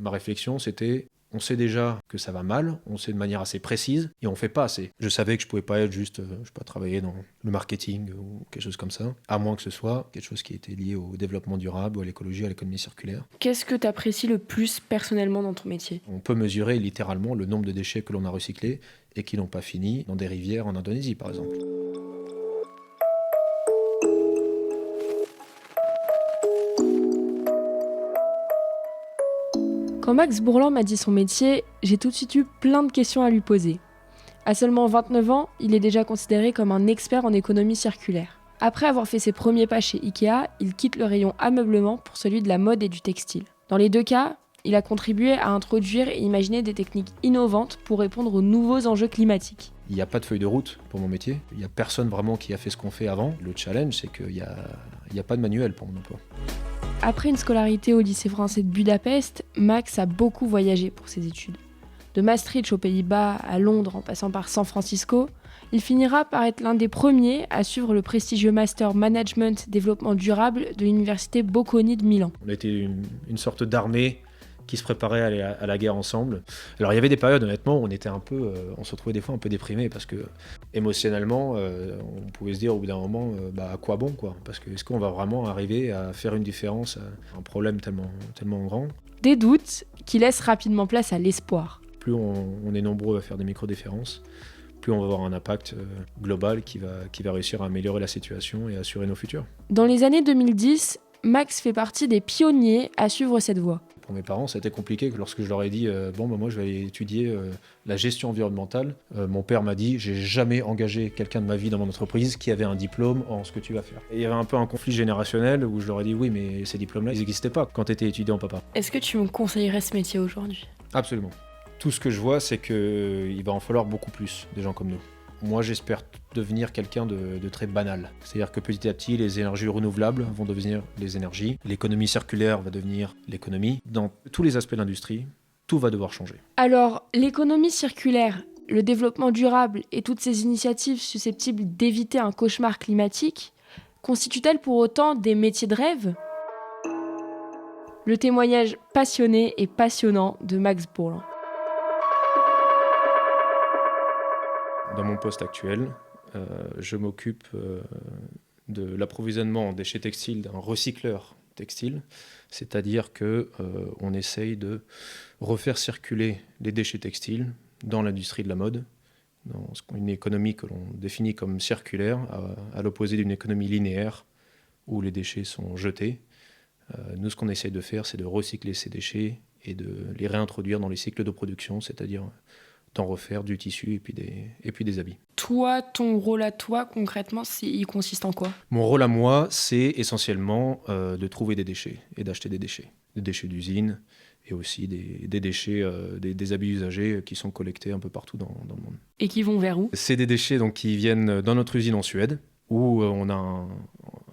Ma réflexion, c'était, on sait déjà que ça va mal, on sait de manière assez précise, et on fait pas assez. Je savais que je pouvais pas être juste, je sais pas, travailler dans le marketing ou quelque chose comme ça, à moins que ce soit quelque chose qui était lié au développement durable, ou à l'écologie, à l'économie circulaire. Qu'est-ce que tu apprécies le plus personnellement dans ton métier ? On peut mesurer littéralement le nombre de déchets que l'on a recyclés et qui n'ont pas fini dans des rivières en Indonésie, par exemple. Quand Max Bourlan m'a dit son métier, j'ai tout de suite eu plein de questions à lui poser. À seulement 29 ans, il est déjà considéré comme un expert en économie circulaire. Après avoir fait ses premiers pas chez Ikea, il quitte le rayon ameublement pour celui de la mode et du textile. Dans les deux cas, il a contribué à introduire et imaginer des techniques innovantes pour répondre aux nouveaux enjeux climatiques. Il n'y a pas de feuille de route pour mon métier. Il n'y a personne vraiment qui a fait ce qu'on fait avant. Le challenge, c'est qu'il n'y a pas de manuel pour mon emploi. Après une scolarité au lycée français de Budapest, Max a beaucoup voyagé pour ses études. De Maastricht aux Pays-Bas à Londres en passant par San Francisco, il finira par être l'un des premiers à suivre le prestigieux Master Management Développement Durable de l'université Bocconi de Milan. On était une sorte d'armée qui se préparait à aller à la guerre ensemble. Alors il y avait des périodes, honnêtement, où on se retrouvait des fois un peu déprimé parce que émotionnellement, on pouvait se dire au bout d'un moment, à quoi bon quoi ? Parce que est-ce qu'on va vraiment arriver à faire une différence à un problème tellement grand ? Des doutes qui laissent rapidement place à l'espoir. Plus on est nombreux à faire des micro-différences, plus on va avoir un impact global qui va réussir à améliorer la situation et à assurer nos futurs. Dans les années 2010, Max fait partie des pionniers à suivre cette voie. Pour mes parents, ça a été compliqué lorsque je leur ai dit moi je vais aller étudier la gestion environnementale. Mon père m'a dit j'ai jamais engagé quelqu'un de ma vie dans mon entreprise qui avait un diplôme en ce que tu vas faire. Et il y avait un peu un conflit générationnel où je leur ai dit oui mais ces diplômes-là ils n'existaient pas quand tu étais étudiant papa. Est-ce que tu me conseillerais ce métier aujourd'hui ? Absolument. Tout ce que je vois c'est qu'il va en falloir beaucoup plus de gens comme nous. Moi, j'espère devenir quelqu'un de très banal. C'est-à-dire que petit à petit, les énergies renouvelables vont devenir les énergies. L'économie circulaire va devenir l'économie. Dans tous les aspects de l'industrie, tout va devoir changer. Alors, l'économie circulaire, le développement durable et toutes ces initiatives susceptibles d'éviter un cauchemar climatique, constituent-elles pour autant des métiers de rêve ? Le témoignage passionné et passionnant de Max Bourlan. Dans mon poste actuel, je m'occupe de l'approvisionnement en déchets textiles d'un recycleur textile, c'est-à-dire qu'on essaye de refaire circuler les déchets textiles dans l'industrie de la mode, dans une économie que l'on définit comme circulaire, à l'opposé d'une économie linéaire où les déchets sont jetés. Nous, ce qu'on essaye de faire, c'est de recycler ces déchets et de les réintroduire dans les cycles de production, c'est-à-dire d'en refaire du tissu et puis des habits. Toi, ton rôle à toi, concrètement, il consiste en quoi ? Mon rôle à moi, c'est essentiellement de trouver des déchets et d'acheter des déchets d'usine et aussi des déchets, des habits usagés qui sont collectés un peu partout dans le monde. Et qui vont vers où ? C'est des déchets donc, qui viennent dans notre usine en Suède, où on a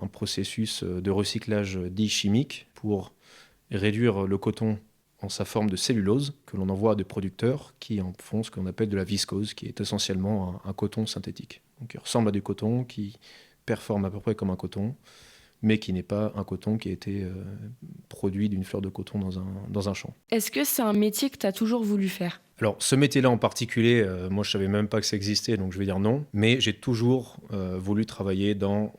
un processus de recyclage dit chimique pour réduire le coton en sa forme de cellulose que l'on envoie à des producteurs qui en font ce qu'on appelle de la viscose, qui est essentiellement un coton synthétique. Donc il ressemble à du coton, qui performe à peu près comme un coton, mais qui n'est pas un coton qui a été produit d'une fleur de coton dans un champ. Est-ce que c'est un métier que tu as toujours voulu faire ? Alors ce métier-là en particulier, moi je ne savais même pas que ça existait, donc je vais dire non, mais j'ai toujours voulu travailler dans,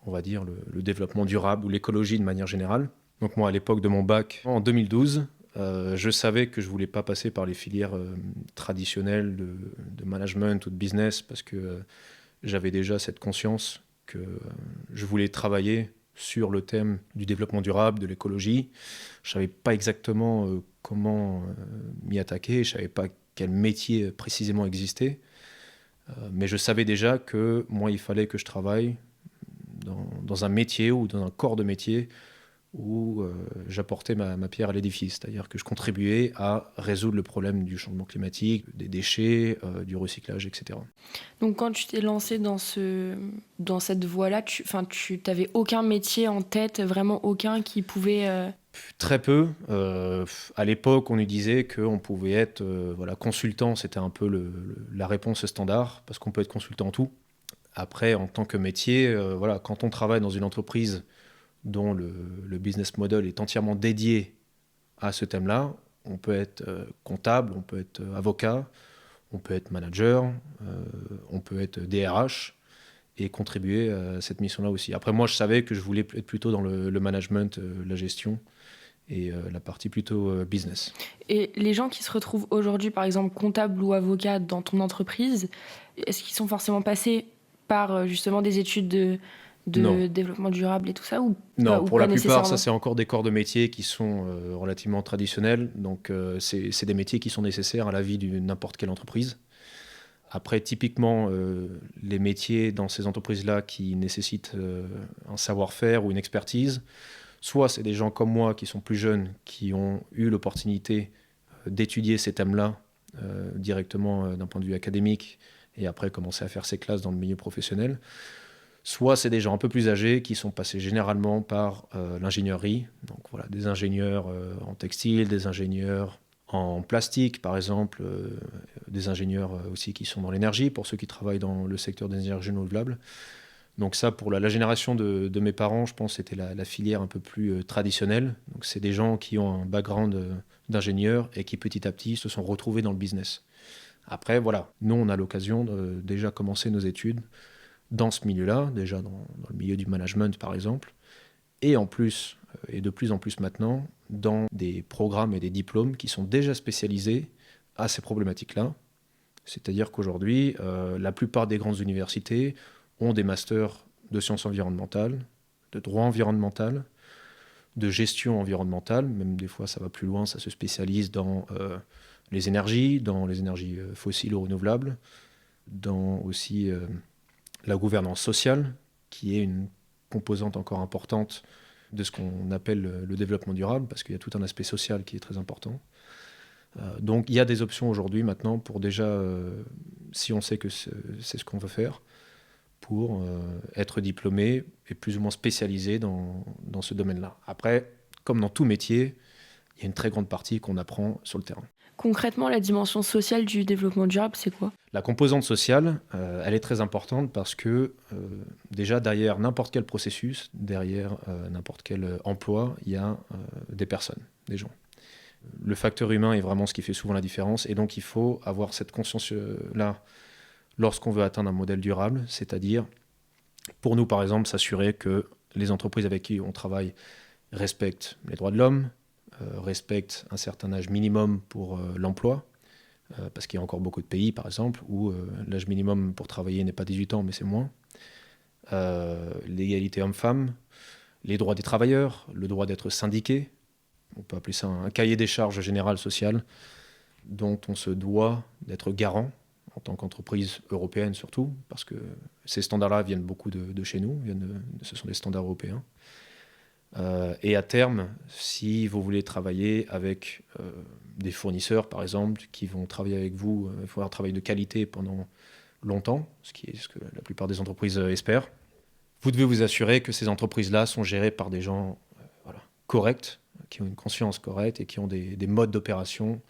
on va dire, le développement durable ou l'écologie de manière générale. Donc moi, à l'époque de mon bac, en 2012, je savais que je ne voulais pas passer par les filières traditionnelles de management ou de business parce que j'avais déjà cette conscience que je voulais travailler sur le thème du développement durable, de l'écologie. Je ne savais pas exactement comment m'y attaquer, je ne savais pas quel métier précisément existait, mais je savais déjà que moi, il fallait que je travaille dans un métier ou dans un corps de métier où j'apportais ma pierre à l'édifice, c'est-à-dire que je contribuais à résoudre le problème du changement climatique, des déchets, du recyclage, etc. Donc quand tu t'es lancé dans cette voie-là, tu n'avais aucun métier en tête, vraiment aucun qui pouvait... Très peu. À l'époque, on nous disait qu'on pouvait être consultant, c'était un peu la réponse standard, parce qu'on peut être consultant en tout. Après, en tant que métier, quand on travaille dans une entreprise dont le business model est entièrement dédié à ce thème-là. On peut être comptable, on peut être avocat, on peut être manager, on peut être DRH et contribuer à cette mission-là aussi. Après, moi, je savais que je voulais être plutôt dans le management, la gestion et la partie plutôt business. Et les gens qui se retrouvent aujourd'hui, par exemple, comptables ou avocats dans ton entreprise, est-ce qu'ils sont forcément passés par justement des études de développement durable et tout ça ou Non, pas, ou pour pas la plupart, ça nécessairement? c'est encore des corps de métier qui sont relativement traditionnels. Donc c'est des métiers qui sont nécessaires à la vie de n'importe quelle entreprise. Après, typiquement, les métiers dans ces entreprises-là qui nécessitent un savoir-faire ou une expertise, soit c'est des gens comme moi qui sont plus jeunes, qui ont eu l'opportunité d'étudier ces thèmes-là directement d'un point de vue académique et après commencer à faire ses classes dans le milieu professionnel. Soit c'est des gens un peu plus âgés qui sont passés généralement par l'ingénierie, donc voilà, des ingénieurs en textile, des ingénieurs en plastique par exemple, des ingénieurs aussi qui sont dans l'énergie, pour ceux qui travaillent dans le secteur des énergies renouvelables. Donc ça, pour la génération de mes parents, je pense que c'était la filière un peu plus traditionnelle. Donc c'est des gens qui ont un background d'ingénieurs et qui petit à petit se sont retrouvés dans le business. Après, voilà, nous on a l'occasion de déjà commencer nos études dans ce milieu-là, déjà dans le milieu du management par exemple, et en plus, et de plus en plus maintenant, dans des programmes et des diplômes qui sont déjà spécialisés à ces problématiques-là. C'est-à-dire qu'aujourd'hui, la plupart des grandes universités ont des masters de sciences environnementales, de droit environnemental, de gestion environnementale, même des fois ça va plus loin, ça se spécialise dans les énergies fossiles ou renouvelables, dans aussi la gouvernance sociale, qui est une composante encore importante de ce qu'on appelle le développement durable, parce qu'il y a tout un aspect social qui est très important. Donc il y a des options aujourd'hui maintenant pour déjà, si on sait que c'est ce qu'on veut faire, pour être diplômé et plus ou moins spécialisé dans ce domaine-là. Après, comme dans tout métier, il y a une très grande partie qu'on apprend sur le terrain. Concrètement, la dimension sociale du développement durable, c'est quoi? La composante sociale, elle est très importante parce que déjà derrière n'importe quel processus, derrière n'importe quel emploi, il y a des personnes, des gens. Le facteur humain est vraiment ce qui fait souvent la différence et donc il faut avoir cette conscience-là lorsqu'on veut atteindre un modèle durable, c'est-à-dire pour nous par exemple s'assurer que les entreprises avec qui on travaille respectent les droits de l'homme, respectent un certain âge minimum pour l'emploi, parce qu'il y a encore beaucoup de pays, par exemple, où l'âge minimum pour travailler n'est pas 18 ans, mais c'est moins. L'égalité homme-femme, les droits des travailleurs, le droit d'être syndiqué, on peut appeler ça un cahier des charges générales sociales, dont on se doit d'être garant, en tant qu'entreprise européenne surtout, parce que ces standards-là viennent beaucoup de chez nous, ce sont des standards européens. Et à terme, si vous voulez travailler avec des fournisseurs, par exemple, qui vont travailler avec vous, il faut avoir un travail de qualité pendant longtemps, ce qui est ce que la plupart des entreprises espèrent. Vous devez vous assurer que ces entreprises-là sont gérées par des gens corrects, qui ont une conscience correcte et qui ont des modes d'opération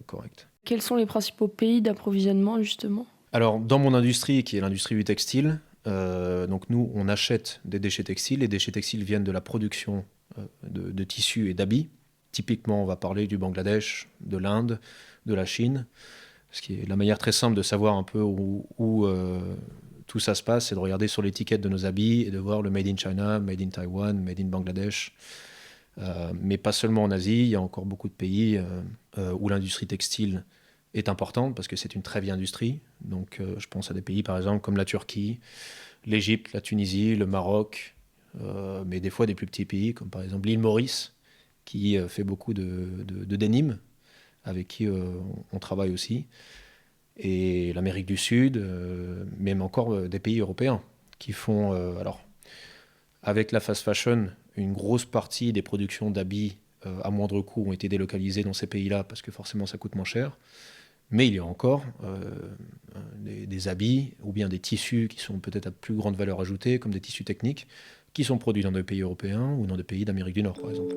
corrects. Quels sont les principaux pays d'approvisionnement, justement? Alors, dans mon industrie, qui est l'industrie du textile, donc nous, on achète des déchets textiles. Les déchets textiles viennent de la production de tissus et d'habits. Typiquement, on va parler du Bangladesh, de l'Inde, de la Chine. Ce qui est la manière très simple de savoir un peu où tout ça se passe, c'est de regarder sur l'étiquette de nos habits et de voir le Made in China, Made in Taiwan, Made in Bangladesh. Mais pas seulement en Asie, il y a encore beaucoup de pays où l'industrie textile est importante parce que c'est une très vieille industrie. Donc je pense à des pays par exemple comme la Turquie, l'Égypte, la Tunisie, le Maroc, mais des fois des plus petits pays comme par exemple l'île Maurice qui fait beaucoup de denim avec qui on travaille aussi. Et l'Amérique du Sud, même encore des pays européens qui font, alors avec la fast fashion, une grosse partie des productions d'habits à moindre coût ont été délocalisées dans ces pays-là parce que forcément ça coûte moins cher. Mais il y a encore des habits ou bien des tissus qui sont peut-être à plus grande valeur ajoutée, comme des tissus techniques, qui sont produits dans des pays européens ou dans des pays d'Amérique du Nord, par exemple.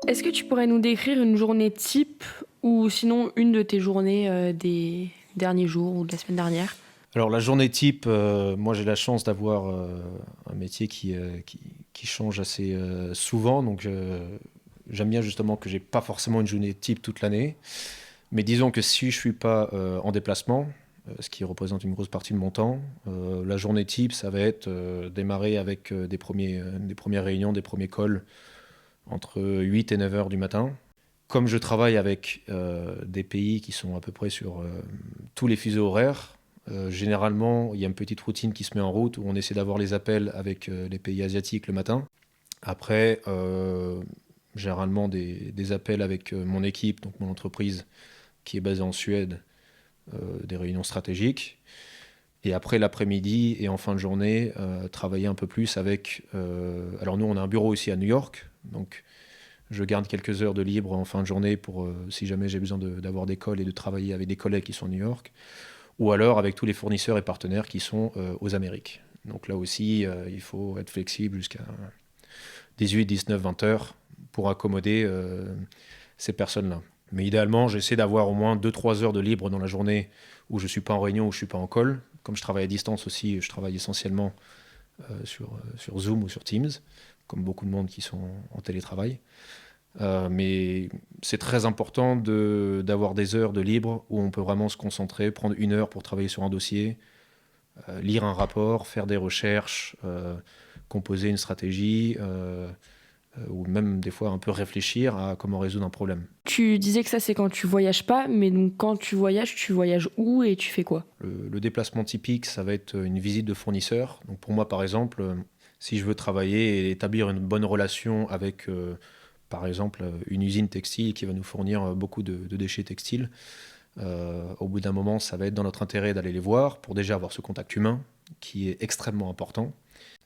Est-ce que tu pourrais nous décrire une journée type ou sinon une de tes journées des derniers jours ou de la semaine dernière? Alors la journée type, moi j'ai la chance d'avoir un métier qui change assez souvent, donc j'aime bien justement que j'ai pas forcément une journée type toute l'année. Mais disons que si je suis pas en déplacement, ce qui représente une grosse partie de mon temps, la journée type, ça va être démarrer avec des premières réunions, des premiers calls entre 8 et 9 heures du matin. Comme je travaille avec des pays qui sont à peu près sur tous les fuseaux horaires, généralement, il y a une petite routine qui se met en route où on essaie d'avoir les appels avec les pays asiatiques le matin. Après, généralement des appels avec mon équipe, donc mon entreprise qui est basée en Suède, des réunions stratégiques. Et après l'après-midi et en fin de journée, travailler un peu plus avec... alors nous, on a un bureau ici à New York, donc je garde quelques heures de libre en fin de journée pour si jamais j'ai besoin d'avoir des calls et de travailler avec des collègues qui sont à New York, ou alors avec tous les fournisseurs et partenaires qui sont aux Amériques. Donc là aussi, il faut être flexible jusqu'à 18, 19, 20 heures pour accommoder ces personnes-là. Mais idéalement, j'essaie d'avoir au moins 2-3 heures de libre dans la journée où je ne suis pas en réunion, où je ne suis pas en call. Comme je travaille à distance aussi, je travaille essentiellement sur Zoom ou sur Teams, comme beaucoup de monde qui sont en télétravail. Mais c'est très important d'avoir des heures de libre où on peut vraiment se concentrer, prendre 1 heure pour travailler sur un dossier, lire un rapport, faire des recherches, composer une stratégie, ou même des fois un peu réfléchir à comment résoudre un problème. Tu disais que ça c'est quand tu voyages pas, mais donc quand tu voyages où et tu fais quoi? Le déplacement typique, ça va être une visite de fournisseur. Donc pour moi, par exemple, si je veux travailler et établir une bonne relation avec, par exemple, une usine textile qui va nous fournir beaucoup de déchets textiles, au bout d'un moment, ça va être dans notre intérêt d'aller les voir pour déjà avoir ce contact humain qui est extrêmement important.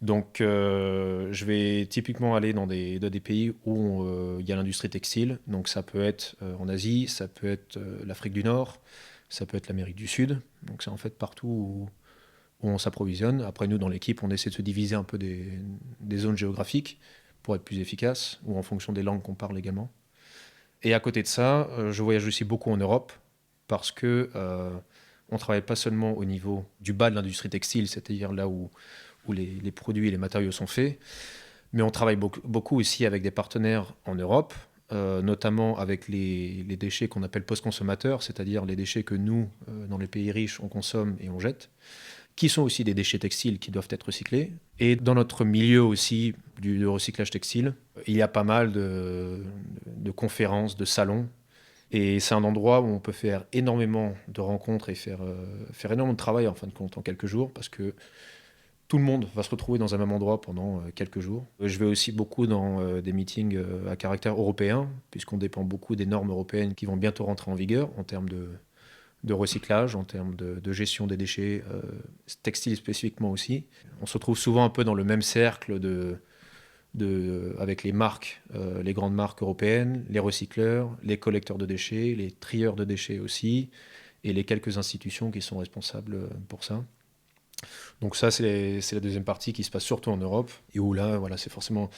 Donc, je vais typiquement aller dans des pays où il y a l'industrie textile. Donc, ça peut être en Asie, ça peut être l'Afrique du Nord, ça peut être l'Amérique du Sud. Donc, c'est en fait partout où on s'approvisionne. Après, nous, dans l'équipe, on essaie de se diviser un peu des zones géographiques pour être plus efficace, ou en fonction des langues qu'on parle également. Et à côté de ça, je voyage aussi beaucoup en Europe parce que on travaille pas seulement au niveau du bas de l'industrie textile, c'est-à-dire là où les produits et les matériaux sont faits, mais on travaille beaucoup aussi avec des partenaires en Europe, notamment avec les déchets qu'on appelle post-consommateurs, c'est-à-dire les déchets que nous, dans les pays riches, on consomme et on jette, qui sont aussi des déchets textiles qui doivent être recyclés. Et dans notre milieu aussi du recyclage textile, il y a pas mal de conférences, de salons. Et c'est un endroit où on peut faire énormément de rencontres et faire énormément de travail en fin de compte en quelques jours, parce que tout le monde va se retrouver dans un même endroit pendant quelques jours. Je vais aussi beaucoup dans des meetings à caractère européen, puisqu'on dépend beaucoup des normes européennes qui vont bientôt rentrer en vigueur en termes de recyclage, en termes de gestion des déchets textiles spécifiquement aussi. On se retrouve souvent un peu dans le même cercle avec les marques, les grandes marques européennes, les recycleurs, les collecteurs de déchets, les trieurs de déchets aussi, et les quelques institutions qui sont responsables pour ça. Donc ça, c'est la deuxième partie qui se passe surtout en Europe, et où là, voilà, c'est forcément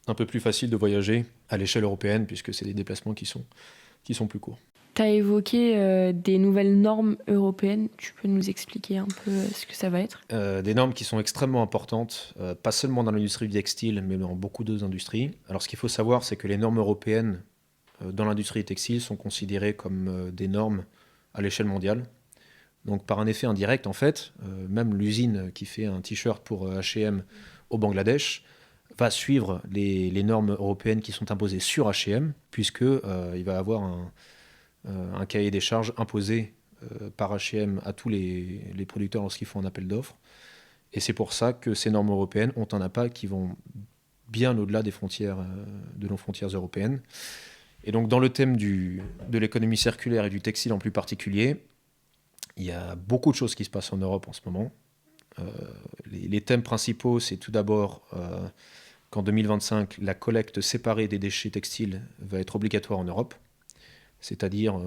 un peu plus facile de voyager à l'échelle européenne, puisque c'est des déplacements qui sont plus courts. Tu as évoqué des nouvelles normes européennes. Tu peux nous expliquer un peu ce que ça va être? Des normes qui sont extrêmement importantes, pas seulement dans l'industrie du textile, mais dans beaucoup d'autres industries. Alors ce qu'il faut savoir, c'est que les normes européennes dans l'industrie textile sont considérées comme des normes à l'échelle mondiale. Donc par un effet indirect, en fait, même l'usine qui fait un t-shirt pour H&M au Bangladesh va suivre les normes européennes qui sont imposées sur H&M, puisqu'il va avoir un cahier des charges imposé par H&M à tous les producteurs lorsqu'ils font un appel d'offres. Et c'est pour ça que ces normes européennes ont un impact qui vont bien au-delà des frontières, de nos frontières européennes. Et donc dans le thème de l'économie circulaire et du textile en plus particulier, il y a beaucoup de choses qui se passent en Europe en ce moment. Les thèmes principaux, c'est tout d'abord qu'en 2025, la collecte séparée des déchets textiles va être obligatoire en Europe. C'est-à-dire,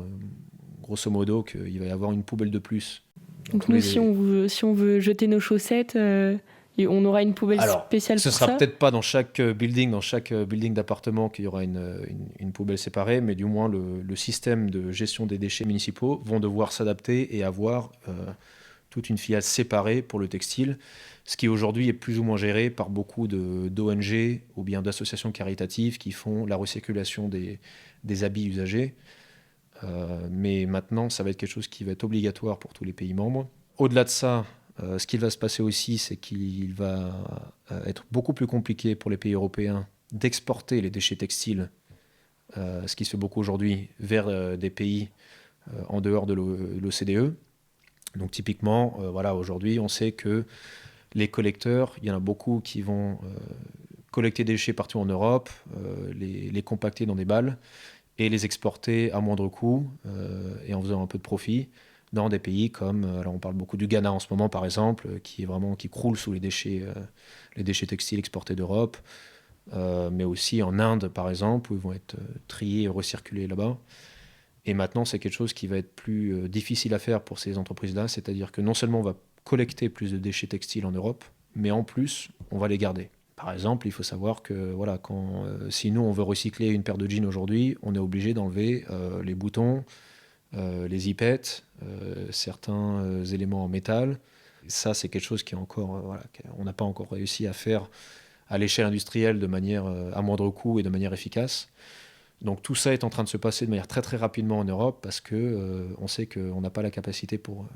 grosso modo, qu'il va y avoir une poubelle de plus. Donc nous, si on veut jeter nos chaussettes, on aura une poubelle spéciale pour ça? Ce sera peut-être pas dans chaque building d'appartement qu'il y aura une poubelle séparée, mais du moins le système de gestion des déchets municipaux vont devoir s'adapter et avoir toute une filiale séparée pour le textile, ce qui aujourd'hui est plus ou moins géré par beaucoup d'ONG ou bien d'associations caritatives qui font la recirculation des habits usagés. Mais maintenant, ça va être quelque chose qui va être obligatoire pour tous les pays membres. Au-delà de ça, ce qui va se passer aussi, c'est qu'il va être beaucoup plus compliqué pour les pays européens d'exporter les déchets textiles, ce qui se fait beaucoup aujourd'hui, vers des pays en dehors de l'OCDE. Donc typiquement, voilà, aujourd'hui, on sait que les collecteurs, il y en a beaucoup qui vont collecter des déchets partout en Europe, les compacter dans des balles et les exporter à moindre coût et en faisant un peu de profit dans des pays comme, alors on parle beaucoup du Ghana en ce moment par exemple, qui croule sous les déchets textiles exportés d'Europe, mais aussi en Inde par exemple, où ils vont être triés et recirculés là-bas. Et maintenant, c'est quelque chose qui va être plus difficile à faire pour ces entreprises-là, c'est-à-dire que non seulement on va collecter plus de déchets textiles en Europe, mais en plus, on va les garder. Par exemple, il faut savoir que voilà, si nous, on veut recycler une paire de jeans aujourd'hui, on est obligé d'enlever les boutons, les zipettes, certains éléments en métal. Ça, c'est quelque chose qui est encore, on n'a pas encore réussi à faire à l'échelle industrielle de manière à moindre coût et de manière efficace. Donc tout ça est en train de se passer de manière très très rapidement en Europe parce que on sait qu'on n'a pas la capacité pour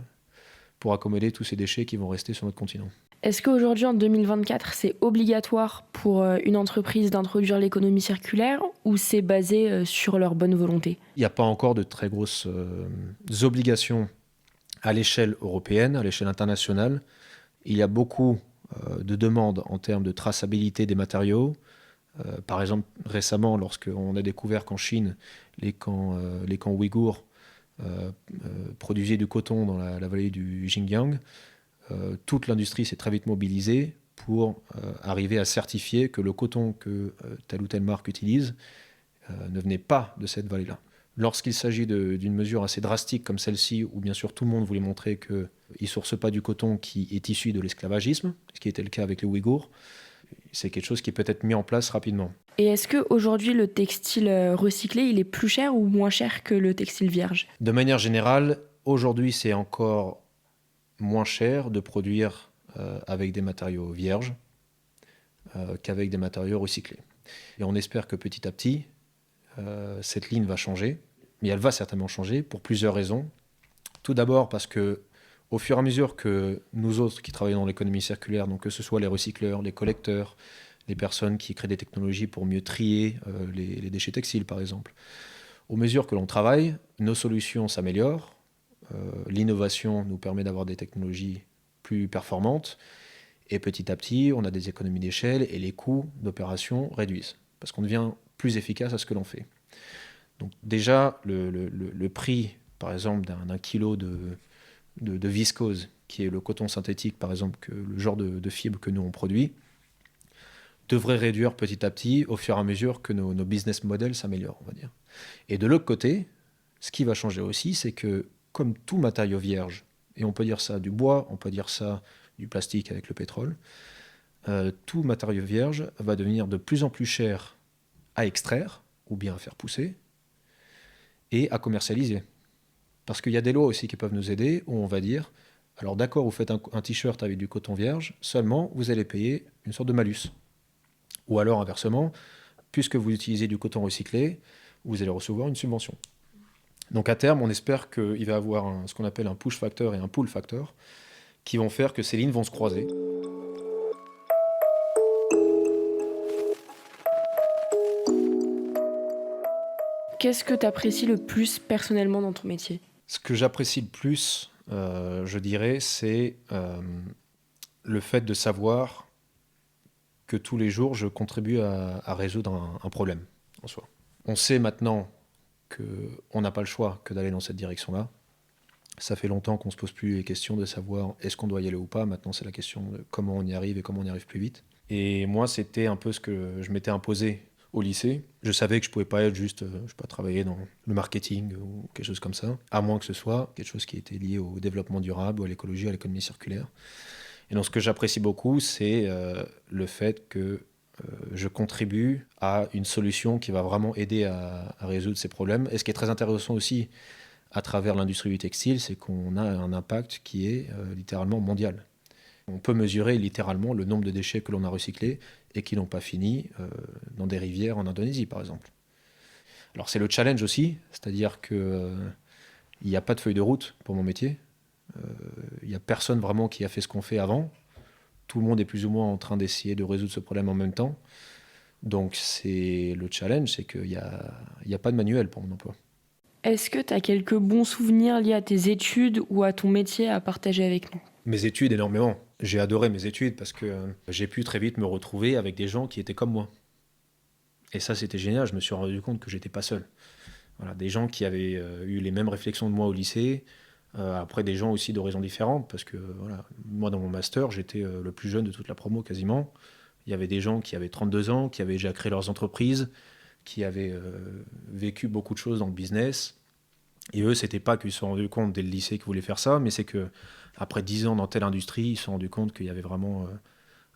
accommoder tous ces déchets qui vont rester sur notre continent. Est-ce qu'aujourd'hui, en 2024, c'est obligatoire pour une entreprise d'introduire l'économie circulaire ou c'est basé sur leur bonne volonté ? Il n'y a pas encore de très grosses obligations à l'échelle européenne, à l'échelle internationale. Il y a beaucoup de demandes en termes de traçabilité des matériaux. Par exemple, récemment, lorsqu'on a découvert qu'en Chine, les camps ouïghours produisaient du coton dans la vallée du Xinjiang, toute l'industrie s'est très vite mobilisée pour arriver à certifier que le coton que telle ou telle marque utilise ne venait pas de cette vallée-là. Lorsqu'il s'agit d'une mesure assez drastique comme celle-ci, où bien sûr tout le monde voulait montrer qu'il ne source pas du coton qui est issu de l'esclavagisme, ce qui était le cas avec les Ouïghours, c'est quelque chose qui peut être mis en place rapidement. Et est-ce qu'aujourd'hui, le textile recyclé, il est plus cher ou moins cher que le textile vierge ? De manière générale, aujourd'hui, c'est encore moins cher de produire avec des matériaux vierges qu'avec des matériaux recyclés. Et on espère que petit à petit, cette ligne va changer, mais elle va certainement changer pour plusieurs raisons. Tout d'abord parce que au fur et à mesure que nous autres qui travaillons dans l'économie circulaire, donc que ce soit les recycleurs, les collecteurs, les personnes qui créent des technologies pour mieux trier les déchets textiles par exemple, au mesure que l'on travaille, nos solutions s'améliorent, l'innovation nous permet d'avoir des technologies plus performantes, et petit à petit, on a des économies d'échelle et les coûts d'opération réduisent, parce qu'on devient plus efficace à ce que l'on fait. Donc déjà, le prix, par exemple, d'un kilo de viscose, qui est le coton synthétique, par exemple, le genre de fibre que nous on produit, devrait réduire petit à petit au fur et à mesure que nos business models s'améliorent, on va dire. Et de l'autre côté, ce qui va changer aussi, c'est que comme tout matériau vierge, et on peut dire ça du bois, on peut dire ça du plastique avec le pétrole, tout matériau vierge va devenir de plus en plus cher à extraire, ou bien à faire pousser, et à commercialiser. Parce qu'il y a des lois aussi qui peuvent nous aider, où on va dire, alors d'accord, vous faites un t-shirt avec du coton vierge, seulement vous allez payer une sorte de malus. Ou alors inversement, puisque vous utilisez du coton recyclé, vous allez recevoir une subvention. Donc à terme, on espère qu'il va y avoir ce qu'on appelle un push factor et un pull factor, qui vont faire que ces lignes vont se croiser. Qu'est-ce que tu apprécies le plus personnellement dans ton métier ? Ce que j'apprécie le plus, je dirais, c'est le fait de savoir que tous les jours, je contribue à résoudre un problème en soi. On sait maintenant qu'on n'a pas le choix que d'aller dans cette direction-là. Ça fait longtemps qu'on ne se pose plus les questions de savoir est-ce qu'on doit y aller ou pas. Maintenant, c'est la question de comment on y arrive et comment on y arrive plus vite. Et moi, c'était un peu ce que je m'étais imposé au lycée. Je savais que je ne pouvais pas être juste, travailler dans le marketing ou quelque chose comme ça, à moins que ce soit quelque chose qui était lié au développement durable ou à l'écologie, à l'économie circulaire. Et donc, ce que j'apprécie beaucoup, c'est le fait que je contribue à une solution qui va vraiment aider à résoudre ces problèmes. Et ce qui est très intéressant aussi à travers l'industrie du textile, c'est qu'on a un impact qui est littéralement mondial. On peut mesurer littéralement le nombre de déchets que l'on a recyclés et qui n'ont pas fini dans des rivières en Indonésie, par exemple. Alors c'est le challenge aussi, c'est-à-dire qu'il n'y a pas de feuille de route pour mon métier. Il n'y a personne vraiment qui a fait ce qu'on fait avant. Tout le monde est plus ou moins en train d'essayer de résoudre ce problème en même temps. Donc c'est le challenge, c'est qu'il n'y a pas de manuel pour mon emploi. Est-ce que tu as quelques bons souvenirs liés à tes études ou à ton métier à partager avec nous? Mes études, énormément. J'ai adoré mes études parce que j'ai pu très vite me retrouver avec des gens qui étaient comme moi. Et ça, c'était génial. Je me suis rendu compte que j'étais pas seul. Voilà, des gens qui avaient eu les mêmes réflexions de moi au lycée. Après, des gens aussi d'horizons différentes. Parce que voilà, moi, dans mon master, j'étais le plus jeune de toute la promo quasiment. Il y avait des gens qui avaient 32 ans, qui avaient déjà créé leurs entreprises, qui avaient vécu beaucoup de choses dans le business. Et eux, c'était pas qu'ils se sont rendus compte dès le lycée qu'ils voulaient faire ça, mais c'est que après 10 ans dans telle industrie, ils se sont rendus compte qu'il y avait vraiment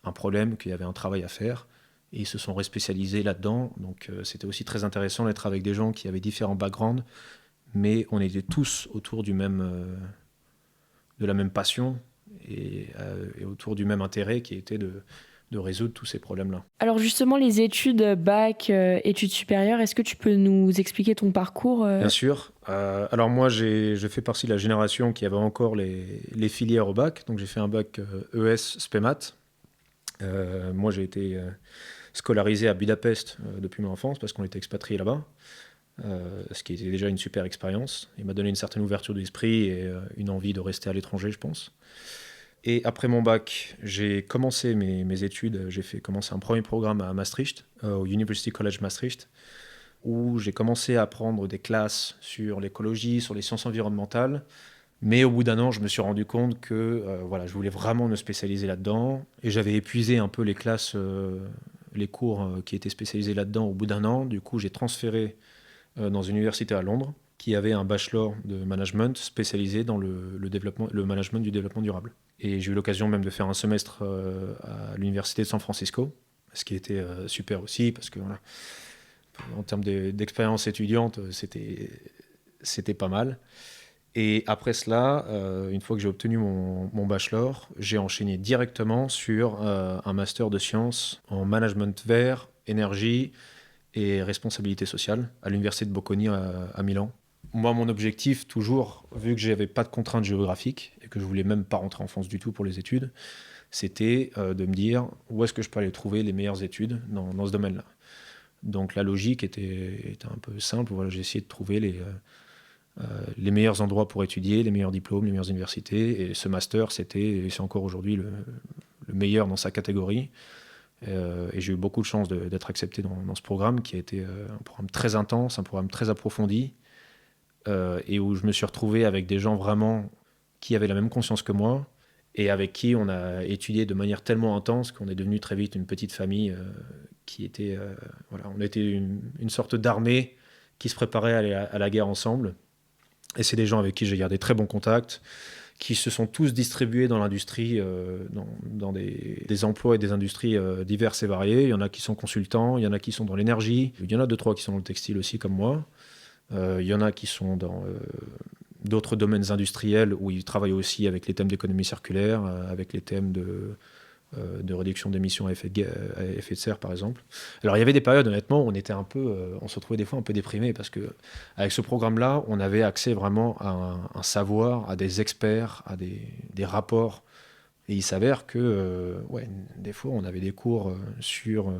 un problème, qu'il y avait un travail à faire. Et ils se sont respécialisés là-dedans. Donc c'était aussi très intéressant d'être avec des gens qui avaient différents backgrounds, mais on était tous autour de la même passion et autour du même intérêt qui était de résoudre tous ces problèmes-là. Alors justement, les études bac, études supérieures, est-ce que tu peux nous expliquer ton parcours Bien sûr. Alors moi, je fais partie de la génération qui avait encore les filières au bac. Donc j'ai fait un bac ES SPEMAT. Moi, j'ai été scolarisé à Budapest depuis mon enfance parce qu'on était expatriés là-bas. Ce qui était déjà une super expérience. Il m'a donné une certaine ouverture d'esprit et une envie de rester à l'étranger, je pense. Et après mon bac, j'ai commencé mes études. J'ai commencé un premier programme à Maastricht, au University College Maastricht, où j'ai commencé à prendre des classes sur l'écologie, sur les sciences environnementales. Mais au bout d'un an, je me suis rendu compte que voilà, je voulais vraiment me spécialiser là-dedans. Et j'avais épuisé un peu les classes, les cours qui étaient spécialisés là-dedans au bout d'un an. Du coup, j'ai transféré dans une université à Londres qui avait un bachelor de management spécialisé dans le management du développement durable. Et j'ai eu l'occasion même de faire un semestre à l'université de San Francisco, ce qui était super aussi, parce que voilà, en termes d'expérience étudiante, c'était pas mal. Et après cela, une fois que j'ai obtenu mon bachelor, j'ai enchaîné directement sur un master de sciences en management vert, énergie et responsabilité sociale à l'université de Bocconi à Milan. Moi, mon objectif, toujours, vu que je n'avais pas de contraintes géographiques et que je ne voulais même pas rentrer en France du tout pour les études, c'était de me dire où est-ce que je peux aller trouver les meilleures études dans ce domaine-là. Donc la logique était un peu simple. Voilà, j'ai essayé de trouver les meilleurs endroits pour étudier, les meilleurs diplômes, les meilleures universités. Et ce master, c'est encore aujourd'hui le meilleur dans sa catégorie. Et j'ai eu beaucoup de chance d'être accepté dans ce programme qui a été un programme très intense, un programme très approfondi, et où je me suis retrouvé avec des gens vraiment qui avaient la même conscience que moi et avec qui on a étudié de manière tellement intense qu'on est devenu très vite une petite famille qui était... voilà, on était une sorte d'armée qui se préparait à aller à la guerre ensemble. Et c'est des gens avec qui j'ai gardé très bons contacts, qui se sont tous distribués dans l'industrie, dans des emplois et des industries diverses et variées. Il y en a qui sont consultants, il y en a qui sont dans l'énergie, il y en a 2-3 qui sont dans le textile aussi comme moi. Il y en a qui sont dans d'autres domaines industriels où ils travaillent aussi avec les thèmes d'économie circulaire, avec les thèmes de réduction d'émissions à effet de serre, par exemple. Alors, il y avait des périodes, honnêtement, où on se retrouvait des fois un peu déprimé parce que avec ce programme-là, on avait accès vraiment à un savoir, à des experts, à des rapports. Et il s'avère que, des fois, on avait des cours sur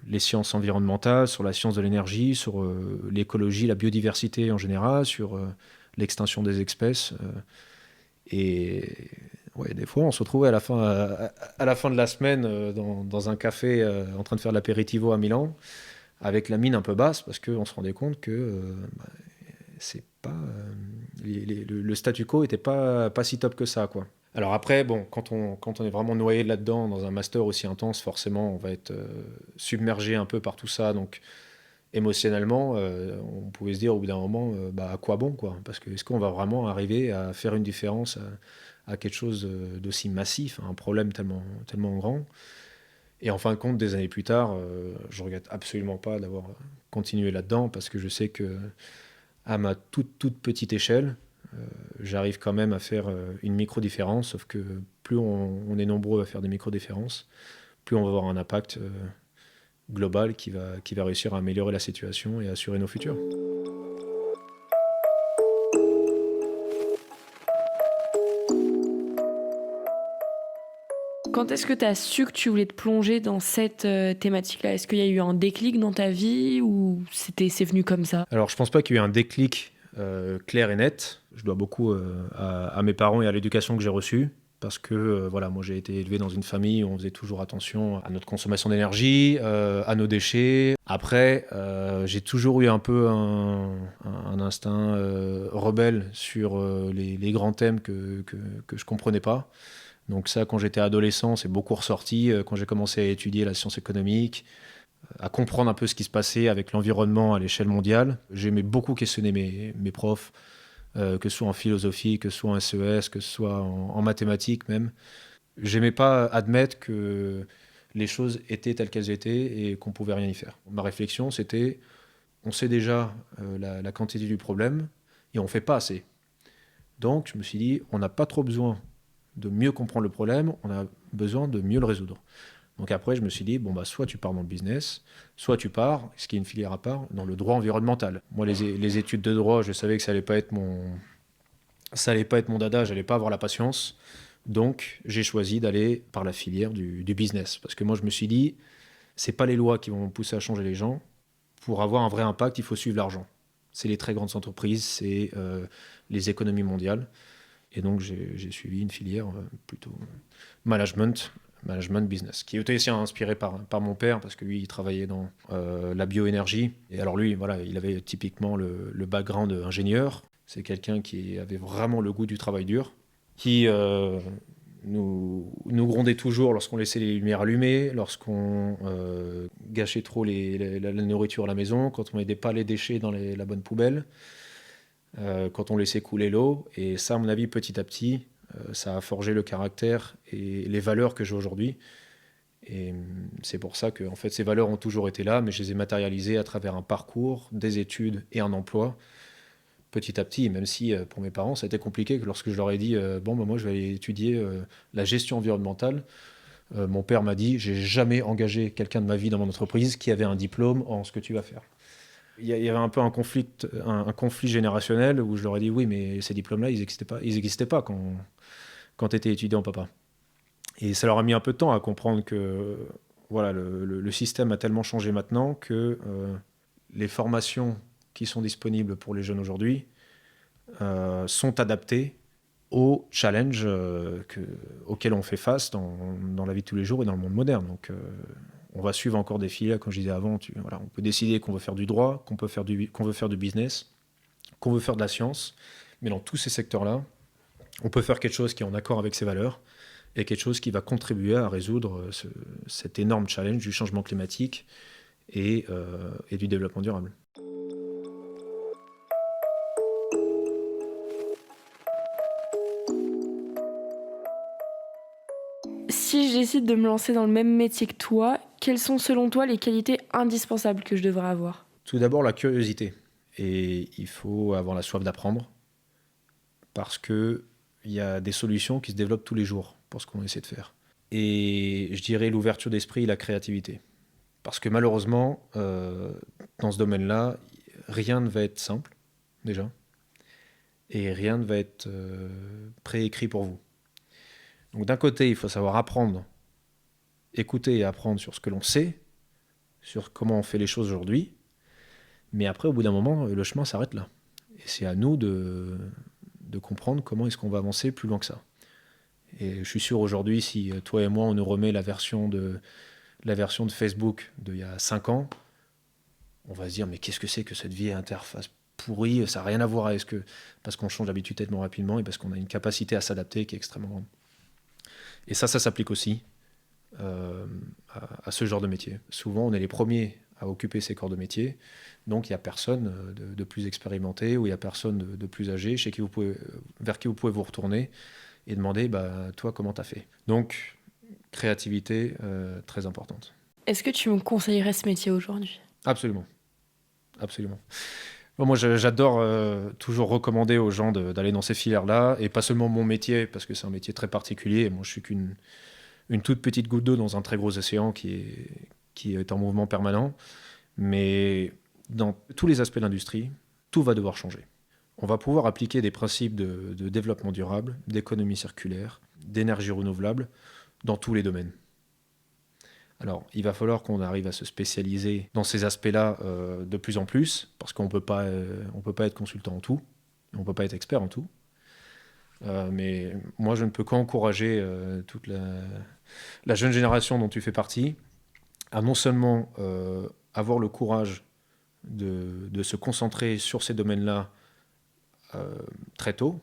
les sciences environnementales, sur la science de l'énergie, sur l'écologie, la biodiversité en général, sur l'extinction des espèces. Et des fois, on se retrouvait à la fin de la semaine dans un café en train de faire de l'apéritivo à Milan, avec la mine un peu basse, parce qu'on se rendait compte que c'est pas, le statu quo n'était pas si top que ça, quoi. Alors après, bon, quand on est vraiment noyé là-dedans, dans un master aussi intense, forcément, on va être submergé un peu par tout ça. Donc, émotionnellement, on pouvait se dire au bout d'un moment, à quoi bon, quoi? Parce que est-ce qu'on va vraiment arriver à faire une différence à quelque chose d'aussi massif, à un problème tellement, tellement grand? Et en fin de compte, des années plus tard, je regrette absolument pas d'avoir continué là-dedans parce que je sais que à ma toute petite échelle, j'arrive quand même à faire une micro-différence, sauf que plus on est nombreux à faire des micro-différences, plus on va avoir un impact global qui va réussir à améliorer la situation et à assurer nos futurs. Quand est-ce que tu as su que tu voulais te plonger dans cette thématique-là ? Est-ce qu'il y a eu un déclic dans ta vie ou c'est venu comme ça ? Alors, je pense pas qu'il y ait eu un déclic clair et net. Je dois beaucoup à mes parents et à l'éducation que j'ai reçue. Parce que voilà, moi j'ai été élevé dans une famille où on faisait toujours attention à notre consommation d'énergie, à nos déchets. Après, j'ai toujours eu un peu un instinct rebelle sur les grands thèmes que je comprenais pas. Donc ça, quand j'étais adolescent, c'est beaucoup ressorti. Quand j'ai commencé à étudier la science économique, à comprendre un peu ce qui se passait avec l'environnement à l'échelle mondiale, j'aimais beaucoup questionner mes profs, que ce soit en philosophie, que ce soit en SES, que ce soit en mathématiques même. J'aimais pas admettre que les choses étaient telles qu'elles étaient et qu'on pouvait rien y faire. Ma réflexion, c'était, on sait déjà la quantité du problème et on fait pas assez. Donc, je me suis dit, on n'a pas trop besoin de mieux comprendre le problème, on a besoin de mieux le résoudre. Donc après, je me suis dit, bon, bah, soit tu pars dans le business, soit tu pars, ce qui est une filière à part, dans le droit environnemental. Moi, les études de droit, je savais que ça allait pas être mon dada, j'allais pas avoir la patience. Donc, j'ai choisi d'aller par la filière du business. Parce que moi, je me suis dit, c'est pas les lois qui vont me pousser à changer les gens. Pour avoir un vrai impact, il faut suivre l'argent. C'est les très grandes entreprises, c'est les économies mondiales. Et donc, j'ai suivi une filière plutôt management business, qui était aussi inspiré par mon père, parce que lui, il travaillait dans la bioénergie. Et alors lui, voilà, il avait typiquement le background ingénieur. C'est quelqu'un qui avait vraiment le goût du travail dur, qui nous grondait toujours lorsqu'on laissait les lumières allumées, lorsqu'on gâchait trop la nourriture à la maison, quand on n'aidait pas les déchets dans la bonne poubelle, quand on laissait couler l'eau. Et ça, à mon avis, petit à petit, ça a forgé le caractère et les valeurs que j'ai aujourd'hui. Et c'est pour ça que en fait, ces valeurs ont toujours été là, mais je les ai matérialisées à travers un parcours, des études et un emploi, petit à petit, même si pour mes parents, ça a été compliqué que lorsque je leur ai dit bon, bah, moi, je vais aller étudier la gestion environnementale. Mon père m'a dit, j'ai jamais engagé quelqu'un de ma vie dans mon entreprise qui avait un diplôme en ce que tu vas faire. Il y avait un peu un conflit générationnel où je leur ai dit oui, mais ces diplômes-là, ils n'existaient pas quand tu étais étudiant, papa. Et ça leur a mis un peu de temps à comprendre que voilà, le système a tellement changé maintenant que les formations qui sont disponibles pour les jeunes aujourd'hui sont adaptées aux challenges auxquels on fait face dans la vie de tous les jours et dans le monde moderne. Donc, on va suivre encore des filières, comme je disais avant. Voilà, on peut décider qu'on veut faire du droit, qu'on veut faire du business, qu'on veut faire de la science. Mais dans tous ces secteurs-là, on peut faire quelque chose qui est en accord avec ses valeurs et quelque chose qui va contribuer à résoudre cet énorme challenge du changement climatique et du développement durable. Si je décide de me lancer dans le même métier que toi, quelles sont selon toi les qualités indispensables que je devrais avoir ? Tout d'abord, la curiosité. Et il faut avoir la soif d'apprendre parce qu'il y a des solutions qui se développent tous les jours pour ce qu'on essaie de faire. Et je dirais l'ouverture d'esprit et la créativité. Parce que malheureusement, dans ce domaine-là, rien ne va être simple, déjà. Et rien ne va être préécrit pour vous. Donc d'un côté, il faut savoir apprendre, écouter et apprendre sur ce que l'on sait, sur comment on fait les choses aujourd'hui. Mais après, au bout d'un moment, le chemin s'arrête là. Et c'est à nous de comprendre comment est-ce qu'on va avancer plus loin que ça. Et je suis sûr aujourd'hui, si toi et moi, on nous remet la version de Facebook d'il y a 5 ans, on va se dire, mais qu'est-ce que c'est que cette vieille interface pourrie ? Ça n'a rien à voir avec parce qu'on change d'habitude tellement rapidement et parce qu'on a une capacité à s'adapter qui est extrêmement grande. Et ça s'applique aussi à ce genre de métier. Souvent, on est les premiers à occuper ces corps de métier, donc il n'y a personne de plus expérimenté ou il n'y a personne de plus âgé vers qui vous pouvez vous retourner et demander bah, toi, comment tu as fait ? Donc, créativité très importante. Est-ce que tu me conseillerais ce métier aujourd'hui ? Absolument. Absolument. Moi, j'adore toujours recommander aux gens d'aller dans ces filières-là, et pas seulement mon métier, parce que c'est un métier très particulier. Moi, je suis une toute petite goutte d'eau dans un très gros océan qui est en mouvement permanent. Mais dans tous les aspects de l'industrie, tout va devoir changer. On va pouvoir appliquer des principes de développement durable, d'économie circulaire, d'énergie renouvelable dans tous les domaines. Alors, il va falloir qu'on arrive à se spécialiser dans ces aspects-là de plus en plus, parce qu'on peut pas être consultant en tout, on ne peut pas être expert en tout. Mais moi, je ne peux qu'encourager toute la jeune génération dont tu fais partie à non seulement avoir le courage de se concentrer sur ces domaines-là très tôt,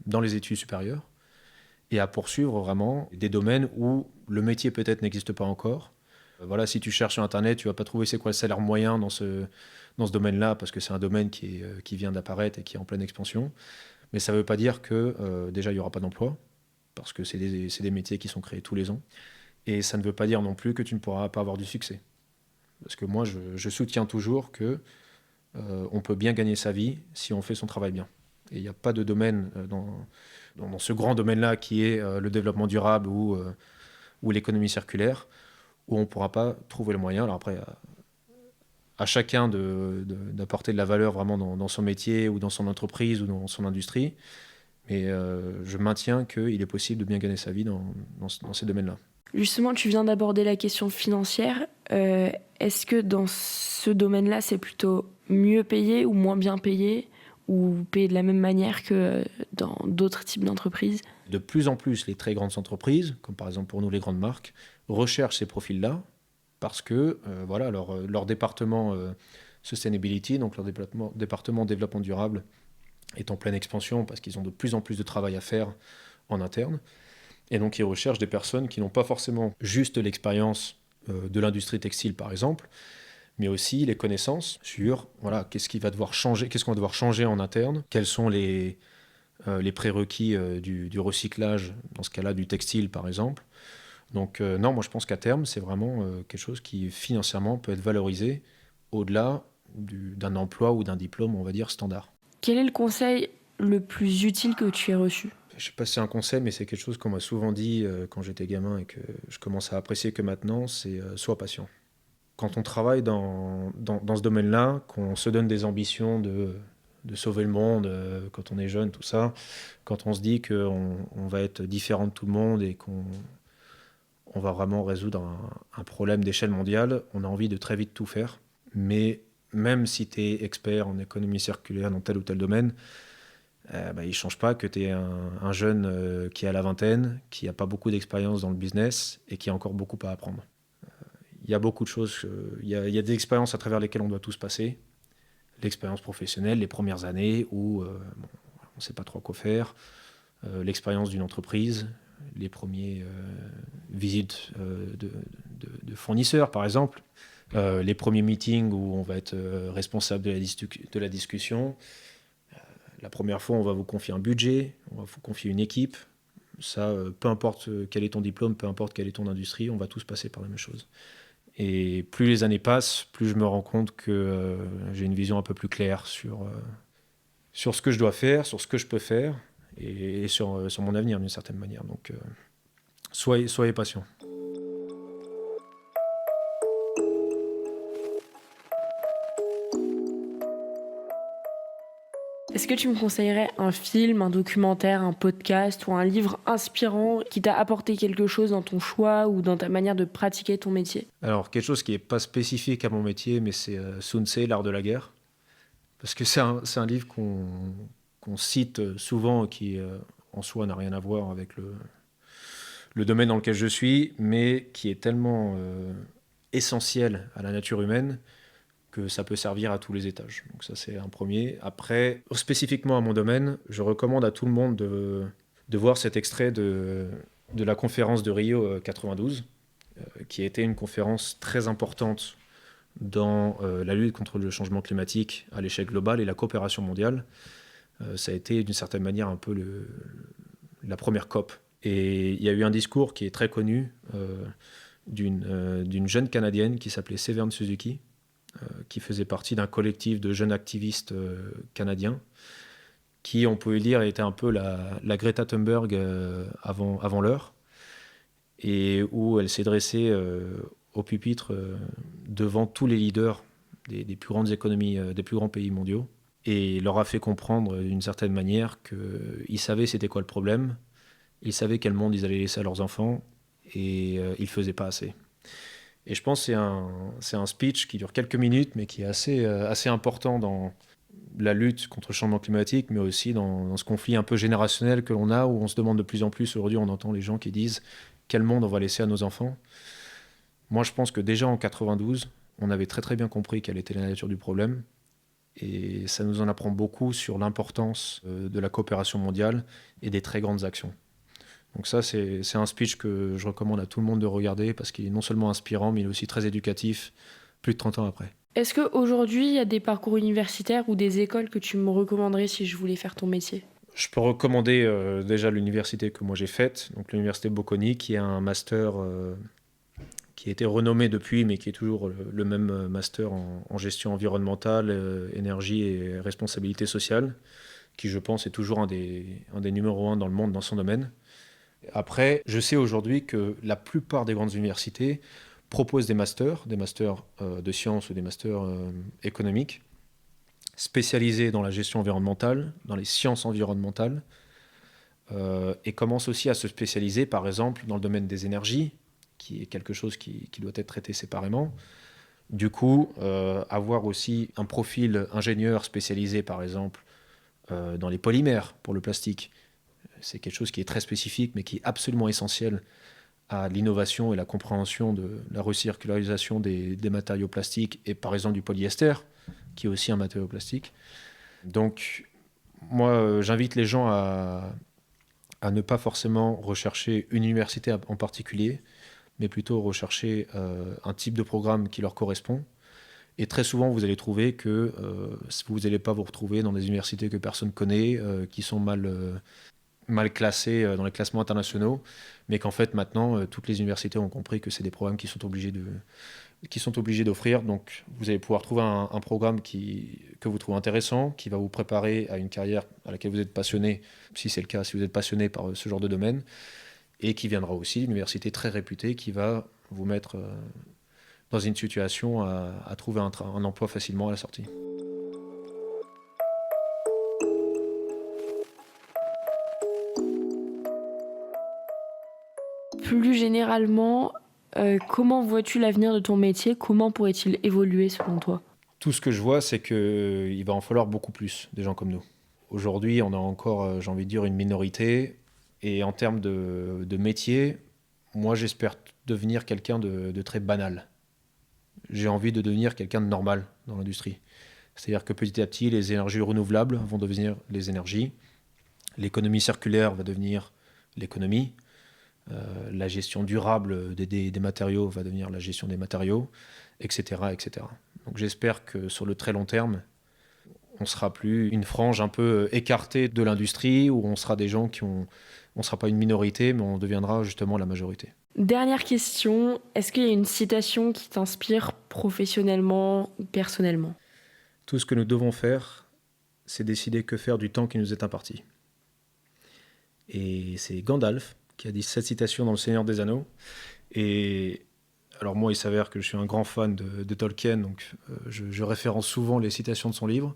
dans les études supérieures, et à poursuivre vraiment des domaines où le métier peut-être n'existe pas encore. Voilà, si tu cherches sur Internet, tu ne vas pas trouver c'est quoi le salaire moyen dans ce domaine-là, parce que c'est un domaine qui vient d'apparaître et qui est en pleine expansion. Mais ça ne veut pas dire que déjà, il n'y aura pas d'emploi, parce que c'est des métiers qui sont créés tous les ans. Et ça ne veut pas dire non plus que tu ne pourras pas avoir du succès. Parce que moi, je soutiens toujours que on peut bien gagner sa vie si on fait son travail bien. Et il n'y a pas de domaine dans ce grand domaine-là qui est le développement durable ou l'économie circulaire, où on ne pourra pas trouver le moyen. Alors après, à chacun d'apporter de la valeur vraiment dans son métier ou dans son entreprise ou dans son industrie. Mais je maintiens qu'il est possible de bien gagner sa vie dans ces domaines-là. Justement, tu viens d'aborder la question financière. Est-ce que dans ce domaine-là, c'est plutôt mieux payé ou moins bien payé, ou payé de la même manière que dans d'autres types d'entreprises ? De plus en plus, les très grandes entreprises, comme par exemple pour nous les grandes marques, recherchent ces profils-là parce que voilà, leur département sustainability, donc leur département développement durable, est en pleine expansion parce qu'ils ont de plus en plus de travail à faire en interne. Et donc ils recherchent des personnes qui n'ont pas forcément juste l'expérience de l'industrie textile par exemple, mais aussi les connaissances sur voilà, qu'est-ce qu'on va devoir changer en interne, quels sont les prérequis du recyclage, dans ce cas-là du textile par exemple. Donc non, moi je pense qu'à terme, c'est vraiment quelque chose qui financièrement peut être valorisé au-delà d'un emploi ou d'un diplôme, on va dire, standard. Quel est le conseil le plus utile que tu aies reçu ? Je ne sais pas si c'est un conseil, mais c'est quelque chose qu'on m'a souvent dit quand j'étais gamin et que je commence à apprécier que maintenant, c'est sois patient. Quand on travaille dans ce domaine-là, qu'on se donne des ambitions de sauver le monde, quand on est jeune, tout ça, quand on se dit qu'on va être différent de tout le monde et qu'on va vraiment résoudre un problème d'échelle mondiale, on a envie de très vite tout faire. Mais même si tu es expert en économie circulaire dans tel ou tel domaine, il ne change pas que tu es un jeune qui a la vingtaine, qui n'a pas beaucoup d'expérience dans le business et qui a encore beaucoup à apprendre. Il y a beaucoup de choses, il y a des expériences à travers lesquelles on doit tous passer. L'expérience professionnelle, les premières années où on ne sait pas trop quoi faire, l'expérience d'une entreprise, les premières visites de fournisseurs par exemple, les premiers meetings où on va être responsable de la discussion. La première fois, on va vous confier un budget, on va vous confier une équipe. Ça, peu importe quel est ton diplôme, peu importe quelle est ton industrie, on va tous passer par la même chose. Et plus les années passent, plus je me rends compte que j'ai une vision un peu plus claire sur ce que je dois faire, sur ce que je peux faire et sur mon avenir d'une certaine manière. Donc, soyez patient. Est-ce que tu me conseillerais un film, un documentaire, un podcast ou un livre inspirant qui t'a apporté quelque chose dans ton choix ou dans ta manière de pratiquer ton métier ? Alors, quelque chose qui n'est pas spécifique à mon métier, mais c'est Sun Tzu, l'art de la guerre. Parce que c'est un livre qu'on cite souvent, qui en soi n'a rien à voir avec le domaine dans lequel je suis, mais qui est tellement essentiel à la nature humaine que ça peut servir à tous les étages. Donc ça, c'est un premier. Après, spécifiquement à mon domaine, je recommande à tout le monde de voir cet extrait de la conférence de Rio 92, qui a été une conférence très importante dans la lutte contre le changement climatique à l'échelle globale et la coopération mondiale. Ça a été d'une certaine manière un peu la première COP. Et il y a eu un discours qui est très connu d'une jeune Canadienne qui s'appelait Severn Suzuki, qui faisait partie d'un collectif de jeunes activistes canadiens, qui, on peut le dire, était un peu la Greta Thunberg avant l'heure, et où elle s'est dressée au pupitre devant tous les leaders des plus grandes économies, des plus grands pays mondiaux, et leur a fait comprendre d'une certaine manière qu'ils savaient c'était quoi le problème, ils savaient quel monde ils allaient laisser à leurs enfants, et ils ne faisaient pas assez. Et je pense que c'est un speech qui dure quelques minutes, mais qui est assez important dans la lutte contre le changement climatique, mais aussi dans ce conflit un peu générationnel que l'on a, où on se demande de plus en plus, aujourd'hui on entend les gens qui disent quel monde on va laisser à nos enfants. Moi je pense que déjà en 92, on avait très très bien compris quelle était la nature du problème, et ça nous en apprend beaucoup sur l'importance de la coopération mondiale et des très grandes actions. Donc ça, c'est un speech que je recommande à tout le monde de regarder parce qu'il est non seulement inspirant, mais il est aussi très éducatif, plus de 30 ans après. Est-ce qu'aujourd'hui, il y a des parcours universitaires ou des écoles que tu me recommanderais si je voulais faire ton métier ? Je peux recommander déjà l'université que moi j'ai faite, donc l'université Bocconi, qui est un master qui a été renommé depuis, mais qui est toujours le même master en gestion environnementale, énergie et responsabilité sociale, qui je pense est toujours un des numéros 1 dans le monde dans son domaine. Après, je sais aujourd'hui que la plupart des grandes universités proposent des masters de sciences ou des masters économiques, spécialisés dans la gestion environnementale, dans les sciences environnementales, et commencent aussi à se spécialiser, par exemple, dans le domaine des énergies, qui est quelque chose qui doit être traité séparément. Du coup, avoir aussi un profil ingénieur spécialisé, par exemple, dans les polymères pour le plastique. C'est quelque chose qui est très spécifique, mais qui est absolument essentiel à l'innovation et la compréhension de la recircularisation des matériaux plastiques et par exemple du polyester, qui est aussi un matériau plastique. Donc, moi, j'invite les gens à ne pas forcément rechercher une université en particulier, mais plutôt rechercher un type de programme qui leur correspond. Et très souvent, vous allez trouver que vous n'allez pas vous retrouver dans des universités que personne ne connaît, qui sont mal classés dans les classements internationaux, mais qu'en fait maintenant toutes les universités ont compris que c'est des programmes qui sont obligés d'offrir. Donc vous allez pouvoir trouver un programme que vous trouvez intéressant, qui va vous préparer à une carrière à laquelle vous êtes passionné, si c'est le cas, si vous êtes passionné par ce genre de domaine, et qui viendra aussi d'une université très réputée qui va vous mettre dans une situation à trouver un emploi facilement à la sortie. Plus généralement, comment vois-tu l'avenir de ton métier ? Comment pourrait-il évoluer selon toi ? Tout ce que je vois, c'est qu'il va en falloir beaucoup plus des gens comme nous. Aujourd'hui, on a encore, j'ai envie de dire, une minorité. Et en termes de métier, moi, j'espère devenir quelqu'un de très banal. J'ai envie de devenir quelqu'un de normal dans l'industrie. C'est-à-dire que petit à petit, les énergies renouvelables vont devenir les énergies. L'économie circulaire va devenir l'économie. La gestion durable des matériaux va devenir la gestion des matériaux, etc., etc. Donc j'espère que sur le très long terme, on ne sera plus une frange un peu écartée de l'industrie, où on sera des gens on ne sera pas une minorité, mais on deviendra justement la majorité. Dernière question, est-ce qu'il y a une citation qui t'inspire professionnellement ou personnellement ? Tout ce que nous devons faire, c'est décider que faire du temps qui nous est imparti. Et c'est Gandalf qui a dit cette citation dans Le Seigneur des Anneaux. Et alors moi, il s'avère que je suis un grand fan de Tolkien, donc je référence souvent les citations de son livre.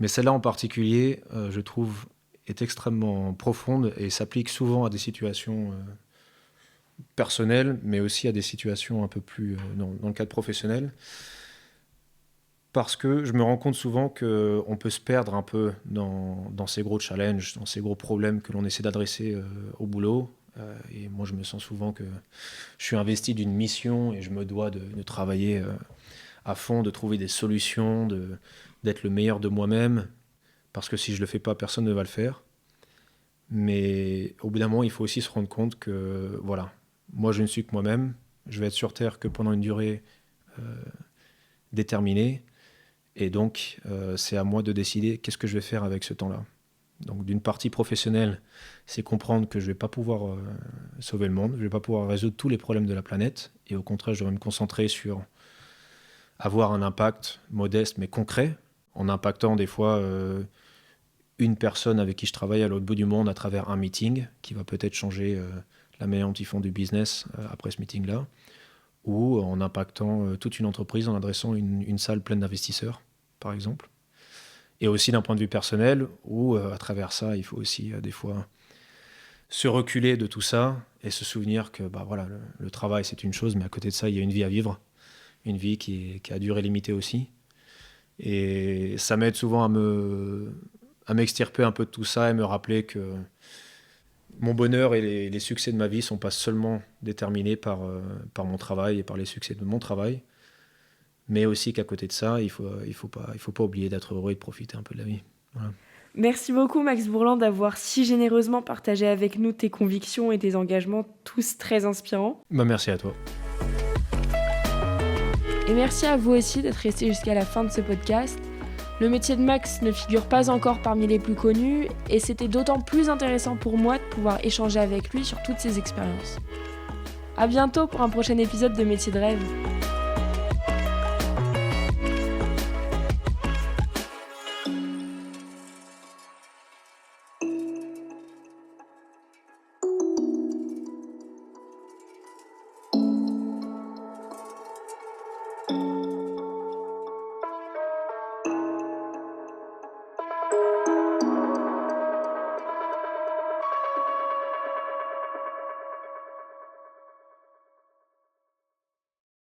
Mais celle-là en particulier, je trouve, est extrêmement profonde et s'applique souvent à des situations personnelles, mais aussi à des situations un peu plus dans le cadre professionnel. Parce que je me rends compte souvent qu'on peut se perdre un peu dans ces gros challenges, dans ces gros problèmes que l'on essaie d'adresser au boulot. Et moi, je me sens souvent que je suis investi d'une mission et je me dois de travailler à fond, de trouver des solutions, d'être le meilleur de moi-même. Parce que si je ne le fais pas, personne ne va le faire. Mais au bout d'un moment, il faut aussi se rendre compte que, voilà, moi, je ne suis que moi-même. Je vais être sur Terre que pendant une durée déterminée. Et donc, c'est à moi de décider qu'est-ce que je vais faire avec ce temps-là. Donc, d'une partie professionnelle, c'est comprendre que je ne vais pas pouvoir sauver le monde, je ne vais pas pouvoir résoudre tous les problèmes de la planète. Et au contraire, je devrais me concentrer sur avoir un impact modeste mais concret, en impactant des fois une personne avec qui je travaille à l'autre bout du monde à travers un meeting qui va peut-être changer la manière dont ils font du business après ce meeting-là, ou en impactant toute une entreprise en adressant une salle pleine d'investisseurs, par exemple. Et aussi d'un point de vue personnel, où à travers ça, il faut aussi des fois se reculer de tout ça et se souvenir que voilà, le travail, c'est une chose, mais à côté de ça, il y a une vie à vivre, une vie qui a durée limitée aussi. Et ça m'aide souvent à m'extirper un peu de tout ça et me rappeler que mon bonheur et les succès de ma vie ne sont pas seulement déterminés par mon travail et par les succès de mon travail, mais aussi qu'à côté de ça, il faut pas oublier d'être heureux et de profiter un peu de la vie. Voilà. Merci beaucoup Max Bourlan d'avoir si généreusement partagé avec nous tes convictions et tes engagements, tous très inspirants. Merci à toi. Et merci à vous aussi d'être restés jusqu'à la fin de ce podcast. Le métier de Max ne figure pas encore parmi les plus connus et c'était d'autant plus intéressant pour moi de pouvoir échanger avec lui sur toutes ses expériences. À bientôt pour un prochain épisode de Métier de rêve.